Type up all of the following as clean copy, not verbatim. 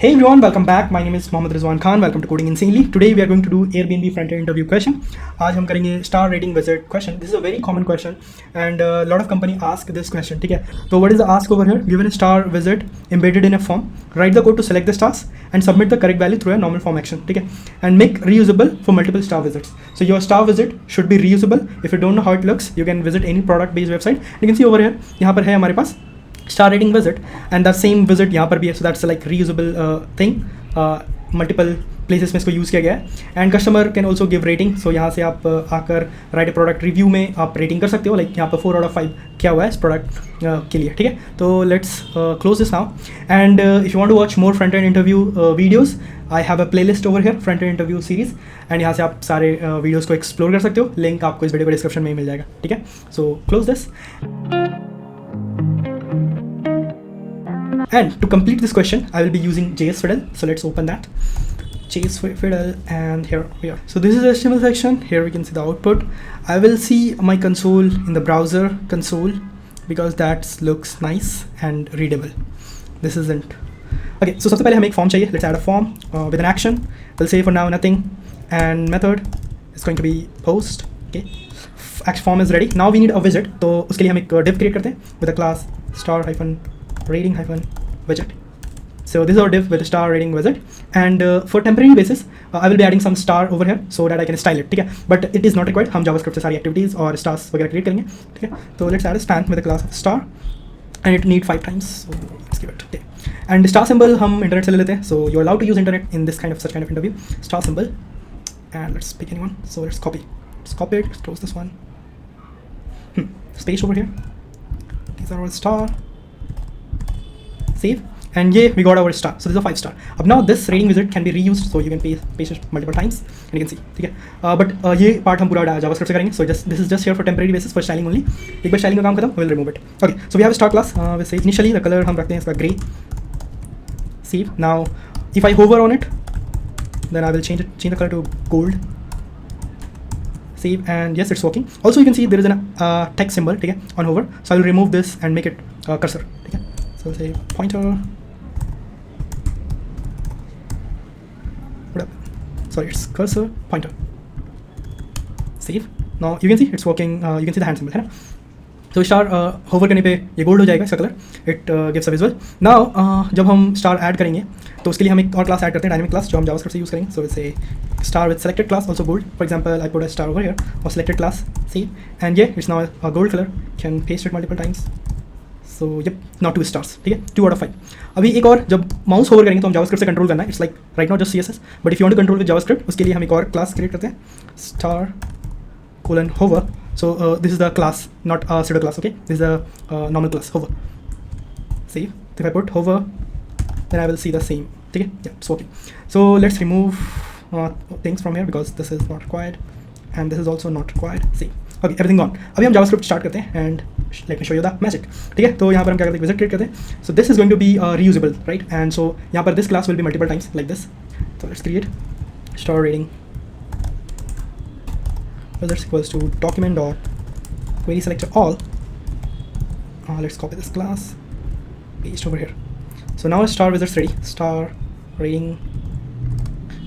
Hey everyone, welcome back. My name is Mohammad Rizwan Khan. Welcome to Coding Insanely. Today we are going to do Airbnb front-end interview question. आज हम करेंगे star rating visit question. This is a very common question and a lot of company ask this question. ठीक है. So what is the ask over here? Given a star visit embedded in a form, write the code to select the stars and submit the correct value through a normal form action. ठीक है. And make reusable for multiple star visits. So your star visit should be reusable. If you don't know how it looks, you can visit any product-based website. You can see over here. यहाँ पर है हमारे पास star rating visit and that same visit यहाँ पर भी है, so that's like reusable thing. Multiple places में इसको यूज़ किया गया है and customer can also give rating. So यहाँ से आप आकर राइट प्रोडक्ट रिव्यू में आप रेटिंग कर सकते हो. लाइक यहाँ पर 4 out of 5 क्या हुआ है इस प्रोडक्ट के लिए. ठीक है, तो let's close this now and if you want to watch more front end interview videos, I have a playlist over here, front end interview series, and यहाँ से आप सारे वीडियोज़ को एक्सप्लोर कर सकते हो. लिंक आपको इस वीडियो के डिस्क्रिप्शन में मिल जाएगा. ठीक है, so close this. And to complete this question, I will be using JS Fiddle. So let's open that. JS Fiddle, and here we are. So this is the HTML section. Here we can see the output. I will see my console in the browser console because that looks nice and readable. This isn't. Okay, so सबसे पहले हमें एक form चाहिए. Let's add a form with an action. We'll say for now nothing, and method is going to be post. Okay, form is ready. Now we need a widget. तो उसके लिए हम एक div create करते हैं with a class star hyphen rating hyphen widget. So this is our div with a star rating widget, and for temporary basis I will be adding some star over here so that I can style it. ठीक है, but it is not required. हम JavaScript से सारी activities और stars वगैरह create करेंगे. ठीक है, तो let's add a span with a class of star and it need 5 times. So let's give it. Okay, and star symbol हम internet से ले लेते हैं. So you're allowed to use internet in this kind of such kind of interview. Star symbol, and let's pick anyone. So let's copy. Let's copy it. Let's close this one. Space over here. These are all star. Save, and yeah, we got our star. So this is a 5 star. अब now this rating widget can be reused, so you can paste it multiple times and you can see. ठीक है, but ये part हम पूरा JavaScript से करेंगे. So this is just here for temporary basis for styling only. एक बार styling का काम खत्म, we will remove it. Okay, so we have a star class. We say initially the color हम रखते हैं इसका grey. Save. Now if I hover on it, then I will change the color to gold. Save, and yes, it's working. Also you can see there is a text symbol. ठीक है, on hover. So I will remove this and make it cursor. ठीक है. So say pointer, sorry, it's cursor pointer. Save. Now you can see it's working. You can see the hand symbol है ना. तो star hover करने पे ये gold हो जाएगा इसका colour. It gives a visual. Now जब हम स्टार ऐड करेंगे तो उसके लिए हम एक और क्लास ऐड करते हैं, डायनेमिक क्लास, जो हम जावास्क्रिप्ट से यूज़ करेंगे. So it's a star with selected class also gold. For example I put a star over here और सेलेक्टेड क्लास. सी, एंड ये it's now a gold colour. Can paste it multiple times. So yup, not 2 stars. ठीक है, 2 out of 5. अभी एक और, जब mouse hover करेंगे तो हम जावास्क्रिप्ट से कंट्रोल करना है. It's like right now just CSS, but if you want to control with JavaScript, उसके लिए हम एक और क्लास क्रिएट करते हैं, star colon hover. So this is the class, not a pseudo class. Okay, this is a normal class, hover. Save. If I put hover, then I will see the same. Okay, yeah, it's working. So let's remove things from here because this is not required and this is also not required. Save. Okay, everything gone. अभी हम JavaScript start करते हैं and let me show you the magic. ठीक है, तो यहाँ पर हम क्या करते हैं, विजिट क्रिएट करते हैं. So this is going to be reusable, right? And so यहाँ पर this class will be multiple times like this. So let's create star rating. That's equals to document dot query selector all. Let's copy this class, paste over here. So now star wizard's ready. Star rating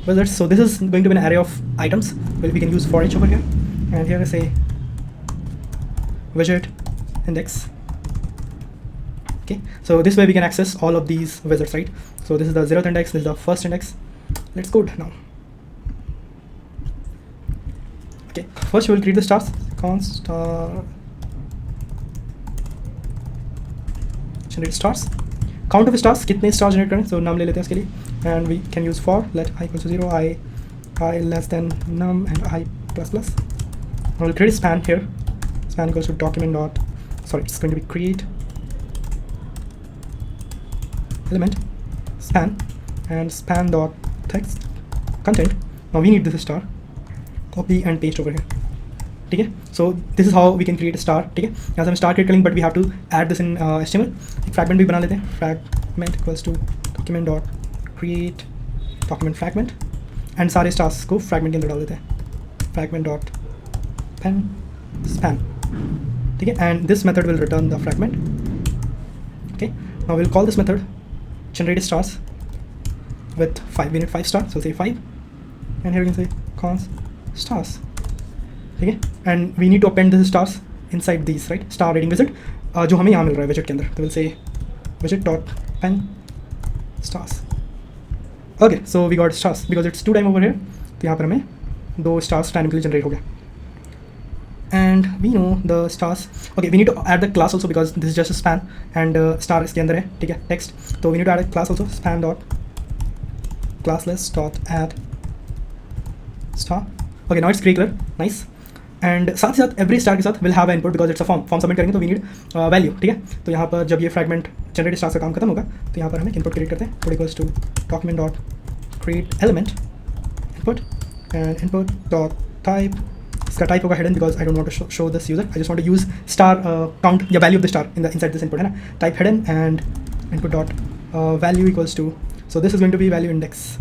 wizards. So this is going to be an array of items. Well, we can use for each over here, and here is a widget index. Okay, so this way we can access all of these wizards, right? So this is the 0th index, this is the 1st index. Let's code now. Okay, first we will create the stars. Const star generate stars. Count of stars, कितने stars generate करें, so num ले लेते हैं इसके लिए, and we can use for let I equals to 0, I less than num and I plus plus. I will create a span here. Span equals to document dot, sorry, it's going to be create element span and span dot text content. Now we need this star. Copy and paste over here. ठीक है, so this is how we can create a star. ठीक है, यहाँ से हम star create करेंगे, but we have to add this in HTML. एक fragment भी बना लेते हैं. Fragment equals to document dot create document fragment, and सारे stars को fragment के अंदर डाल देते हैं. Fragment dot pen span. ठीक है, and this method will return the fragment. Okay, now we'll call this method generate stars. with 5. We need 5 stars, so say 5, and here we can say cons stars. ठीक है, and we need to append the stars inside these, right? Star rating visit जो हमें यहाँ मिल रहा है widget के अंदर, तो we'll say widget dot pen stars. Okay, so we got stars because it's 2 time over here. तो यहाँ पर हमें 2 stars dynamically generate हो गया. And we know the stars. Okay, we need to add the class also because this is just a span and star इसके अंदर है, ठीक है, text. तो we need to add a class also, span dot classless dot add star. Okay, now it's grey color, nice. And साथ ही साथ every star के साथ will have an input because it's a form submit करेंगे तो we need value, ठीक है. तो यहाँ पर जब ये fragment generate stars का काम खत्म होगा तो यहाँ पर हम एक input create करते हैं, code equals to document dot create element input and input dot type. इसका टाइप होगा hidden because I don't want to show this user. I just want to use star count या value of the star inside this input है ना. Type hidden and input dot value equals to. So this is going to be value index.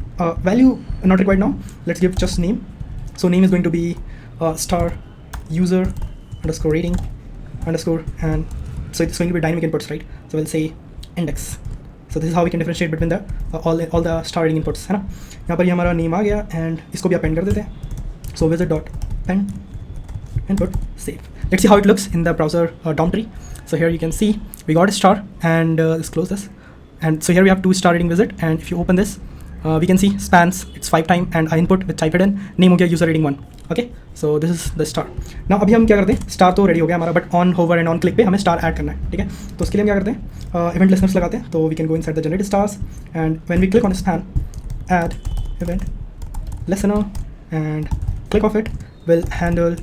Value not required now. Let's give just name. So name is going to be star user underscore rating underscore, and so it's going to be dynamic inputs, right? So we'll say index. So this is how we can differentiate between the all the star rating inputs है ना. यहाँ पर ये हमारा name आ गया and इसको भी append कर देते हैं. So visit dot append input save. Let's see how it looks in the browser DOM tree. So here you can see we got a star and let's close this. And so here we have 2 star rating visit, and if you open this we can see spans, it's 5 time and I input with type hidden, name हो गया user rating 1. Okay, so this is the star. Now अभी हम क्या करते हैं, star तो ready हो गया हमारा, but on hover and on click पे हमें स्टार ऐड करना है, ठीक है. तो उसके लिए हम क्या करते हैं, इवेंट लिसनर्स लगाते हैं. तो we can go inside the generate stars and when we click on span add event listener and click of it will handle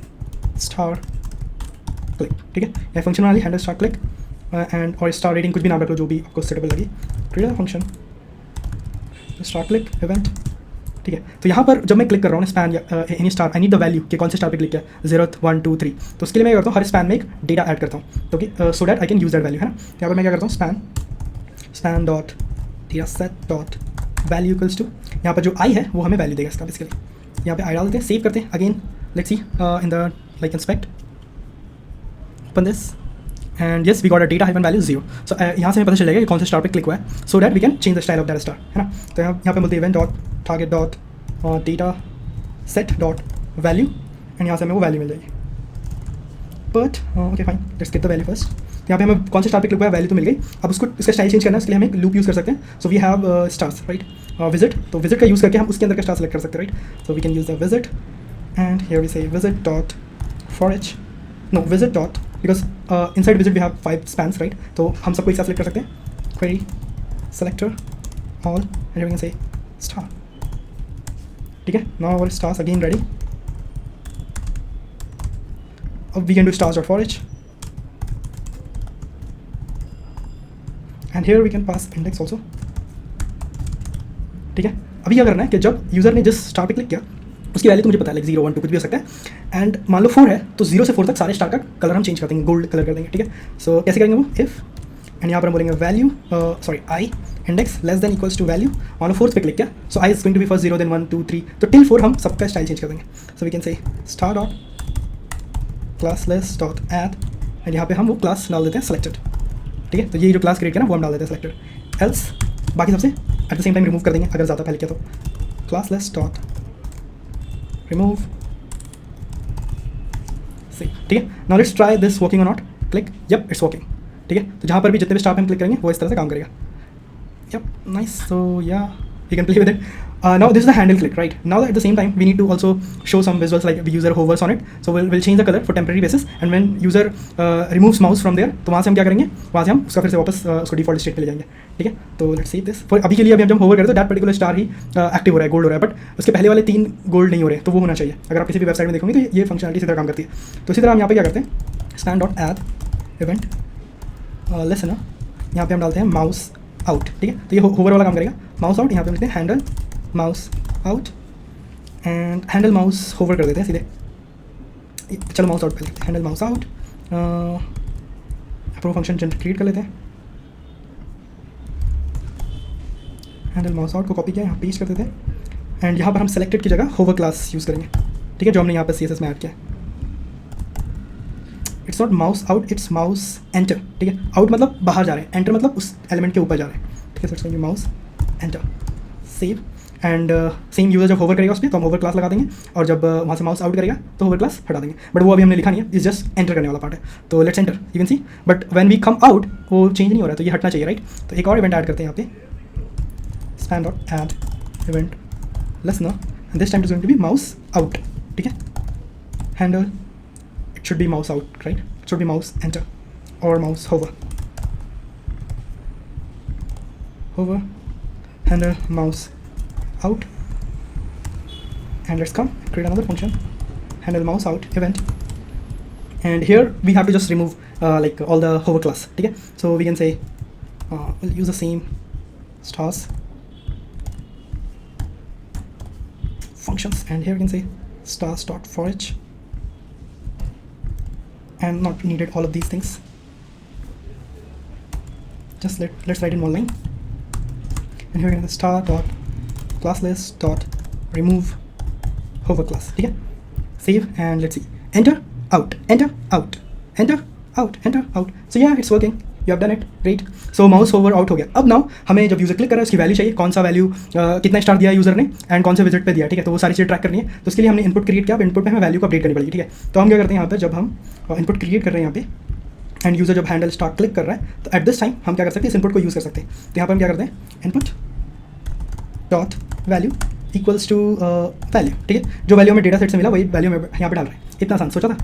star click, ठीक है. यह फंक्शन वाली हैंडल स्टार क्लिक एंड और star rating कुछ भी नाम रख लो जो भी आपको सुटेबल लगी. Create function star click event, ठीक है. तो यहाँ पर जब मैं क्लिक कर रहा हूँ स्पैन या any star, I need the value कि कौन से स्टार पे क्लिक किया, 0, 1, 2, 3. तो उसके लिए मैं क्या करता हूँ, हर स्पैन में एक डेटा ऐड करता हूँ, तो कि so that I can use that value, है ना. यहाँ पर मैं क्या करता हूँ, span dot data set dot value equals to, यहाँ पर जो आई है वो हमें वैल्यू देगा इसका बेसिकली. यहाँ पे आई डाल देते हैं, सेव करते हैं. Again let's see in the like inspect, open this and yes we got a data hyphen value 0. सो यहाँ से हमें पता चलेगा कि कौन से स्टार पे क्लिक हुआ है, so that we can change the style of that star, है ना. तो यहाँ पे बोलते हैं event dot target dot data set dot value and यहाँ से हमें वो वैल्यू मिल जाएगी. But okay fine, let's get the value first. यहाँ पे हमें कौन से स्टार पे क्लिक हुआ है, वैल्यू तो मिल गई. अब उसको इसका स्टाइल चेंज करना है, उसके लिए हम एक लूप यूज़ कर सकते हैं. So we have stars, right, visit. तो विजिट का यूज़ करके हम उसके अंदर का स्टार सेलेक्ट कर सकते हैं, right. So we can use the visit and here we say visit dot for each, no visit dot, because inside visit we have 5 spans, right. तो हम सबको एक साथ सेलेक्ट कर सकते हैं. Query selector all and we can say star, ठीक है. Now our stars again ready. अब we can do stars dot for each and here we can pass index also, ठीक है. अभी क्या करना है कि जब यूज़र ने जिस स्टार पे क्लिक किया उसकी वैल्यू तो मुझे पता है, लाइक 0, 1, 2 कुछ भी हो सकता है. एंड मान लो 4 है तो 0 से 4 तक सारे स्टार का कलर हम चेंज कर देंगे, गोल्ड कलर कर देंगे, ठीक है. सो कैसे करेंगे वो, इफ़ एंड यहाँ पर हम बोलेंगे value sorry I index less than equals to value. मान लो 4 पे क्लिक किया, so I is going to be first 0 then 1, 2, 3, तो टिल 4 हम सबका स्टाइल चेंज कर देंगे. So we can say star dot class list dot add and यहाँ पे हम वो क्लास डाल देते हैं सेलेक्टेड, ठीक है. तो ये जो क्लास क्रिएट किया ना वो हम डाल देते हैं सेलेक्टेड. एल्स बाकी सबसे at the same time remove कर देंगे अगर ज़्यादा पहले किया तो. क्लासलेस डॉट रिमूव सी, ठीक है. Now let's try this working और not. Click, yup it's working, ठीक है. तो जहाँ पर भी जितने भी स्टार पे हम क्लिक करेंगे वो इस तरह से काम करेगा. Yup nice. सो या you can play with it. Now this is the handle click, right? Now at the same time we need to also show some visuals like the user hovers on it. So we'll change the color for temporary basis and when user removes mouse from there तो वहाँ से हम क्या करेंगे, वहाँ से हम उसका फिर से वापस उसको डिफॉल्ट स्टेट पे ले जाएंगे, ठीक है. तो लेट्स सी दिस. फॉर अभी के लिए अभी हम जब होवर करें तो that particular star he active हो रहा है, गोल्ड हो रहा है, बट उसके पहले वाले 3 गोल्ड नहीं हो रहे, तो वो होना चाहिए. अगर आप किसी भी वेबसाइट में देखोगे तो ये फंक्शनलिटी इसी तरह काम करती है. तो इसी तरह हम यहाँ पे क्या करते हैं, span dot add event listener, यहाँ पे हम डालते हैं माउस आउट, ठीक है. तो ये होवर वाला काम करेगा. माउस आउट यहाँ पे मिलते हैं handle mouse out and handle mouse hover कर देते हैं सीधे. चलो माउस आउट कर लेते हैं, handle mouse out. Pro function create कर लेते हैं. हैंडल माउस आउट को कॉपी किया, यहाँ पेस्ट कर देते हैं एंड यहाँ पर हम सेलेक्टेड की जगह होवर क्लास यूज़ करेंगे, ठीक है, जो हमने यहाँ पर CSS में ऐड किया. It's not mouse out, it's mouse enter, ठीक है. आउट मतलब बाहर जा रहे हैं, एंटर मतलब उस एलिमेंट के ऊपर जा रहे हैं, ठीक है. So it's mouse enter. Save and same user जब होवर करेगा उस पर तो हम होवर क्लास लगा देंगे, और जब वहाँ से माउस आउट करेगा तो होवर क्लास हटा देंगे, बट वो अभी हमने लिखा नहीं है, इस जस्ट एंटर करने वाला पार्ट है। तो let's enter, you can see, but when we come out वो चेंज नहीं हो रहा है, तो ये हटना चाहिए राइट। तो एक और इवेंट ऐड करते हैं यहाँ पे, span dot add event listener, and this time is going to be mouse out, ठीक है। Handle it should be mouse out right, it should be mouse enter और mouse hover, hover, handle mouse out, and let's come create another function, handle mouse out event, and here we have to just remove like all the hover class, ठीक है। So we can say we'll use the same stars functions, and here we can say stars dot for each, and not needed all of these things, just let's write in one line. And here we can star dot class list dot remove hover class, ठीक है। Save and let's see, enter out, enter out, enter out, enter out. So yeah, it's working. You have done it. Great. So mouse hover out हो गया। अब now हमें जब user click कर रहा है उसकी वैल्यू चाहिए, कौन सा वैल्यू कितना स्टार दिया यूज़र ने एंड कौन से विजिट पे दिया, ठीक है। तो वो सारी चीज़ें ट्रैक करनी है, तो उसके लिए हमने इनपुट क्रिएट किया। अब इनपुट पे हमें वैल्यू को अपडेट करनी पड़ेगी, ठीक है। तो हम क्या करते हैं यहाँ पे, जब हम इनपुट क्रिएट कर रहे हैं यहाँ पे एंड यूज़र जब हैंडल स्टार क्लिक कर रहा है, तो एट दिस टाइम हम क्या कर सकते हैं, इस इनपुट को यूज़ कर सकते हैं। तो यहाँ पर हम क्या करते हैं, input dot value equals to value, ठीक है। जो वैल्यू हमें डेटा सेट से मिला वही वैल्यू में यहाँ पे डाल रहे हैं, इतना आसान सोचा था।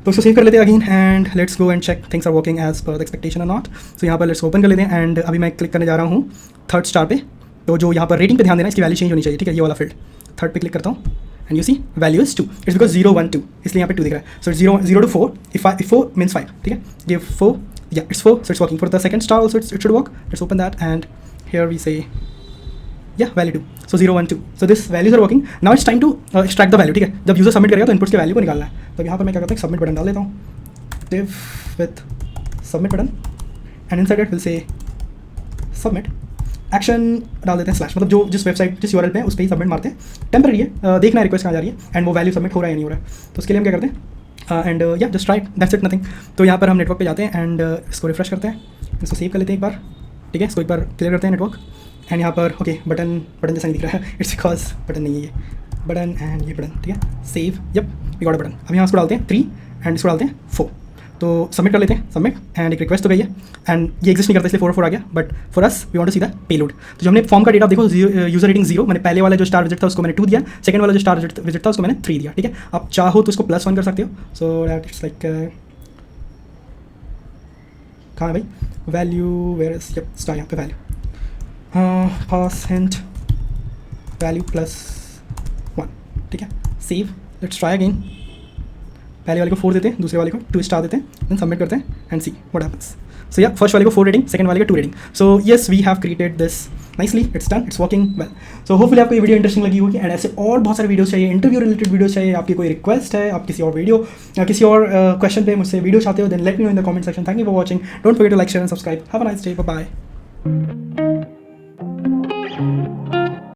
तो उसको सेव कर लेते हैं again and let's go and check things are working as per the expectation और नॉट। सो यहाँ पर लेट्स ओपन कर लेते हैं एंड अभी मैं क्लिक करने जा रहा हूँ थर्ड स्टार पे। तो जो यहाँ पर रेटिंग पे ध्यान देना, इसकी वैल्यू चेंज होनी चाहिए, ठीक है। ये वाला फील्ड थर्ड पे क्लिक करता हूँ and you see value is 2, it's because 0 1 2, इसलिए यहाँ पे 2 दिख रहा है। सो 0 to 4, if 4 means 5, ठीक है। ये 4, yeah it's 4, so it's working for the second star also, it should work. Let's open that and here we say yeah value 2, so 0 1 2, so this values are working. Now it's time to extract the value, ठीक है। जब user submit करेगा तो inputs के value को निकालना है। तो यहाँ पर मैं क्या करता हूँ, सबमिट बटन डाल देता हूँ, div with submit button and inside it we'll say submit action डाल देते हैं स्लैश, मतलब जो जिस वेबसाइट जिस यूआरएल पे है उस पर ही सबमिट मारते हैं। टेम्पररी है, देखना है रिक्वेस्ट कहाँ जा रही है एंड वो वैल्यू सबमिट हो रहा है या नहीं हो रहा है। तो उसके लिए हम क्या करते हैं एंड या just right that's it, nothing. तो यहाँ पर हम नेटवर्क पे जाते हैं एंड इसको रिफ्रेश करते हैं, इसको सेव कर लेते हैं एक बार, ठीक है। इसको एक बार क्लियर करते हैं नेटवर्क एंड यहाँ पर ओके बटन जैसा नहीं दिख रहा है, इट्स बिकॉज बटन नहीं है ये बटन एंड ये बटन, ठीक है। Save, yup we got a button. अब यहाँ इसको डालते हैं 3 एंड इसको डालते हैं 4। तो सबमिट कर लेते हैं, सबमिट एंड एक रिक्वेस्ट तो गई है एंड ये एग्जिस्ट नहीं करता इसलिए 4 4 आ गया, but for us we want to see the payload. तो जो हमने फॉर्म का डेटा देखो, यूजर रेटिंग 0, मैंने पहले वाला जो स्टार विजिट था उसको मैंने 2 दिया, सेकंड वाला जो स्टार विजिट था उसको मैंने 3 दिया, ठीक है। आप चाहो तो उसको +1 कर सकते हो, सो दैट इट्स लाइक कहाँ है भाई वैल्यू, वेयर इज स्टार, यहाँ पे वैल्यू पास हिंट वैल्यू +1, ठीक है। सेव, लेट्स ट्राई अगेन, पहले वाले को 4 देते हैं, दूसरे वाले को 2 स्टार देते हैं, देन सबमिट करते हैं एंड सी व्हाट हैपेंस। सो या फर्स्ट वाले को 4 रेटिंग, सेकंड वाले को 2 rating. So yes we have created this nicely, it's done, it's working well. So hopefully आपको ये वीडियो इंटरेस्टिंग लगी होगी एंड ऐसे और बहुत सारे वीडियोस चाहिए, इंटरव्यू रिलेटेड वीडियोस चाहिए, आपकी कोई रिक्वेस्ट है, आप किसी और वीडियो या किसी और क्वेश्चन पे मुझसे वीडियो चाहते हो, then let me know in the comment section. Thank you for watching, don't forget to like share and subscribe. Have a nice day, bye bye.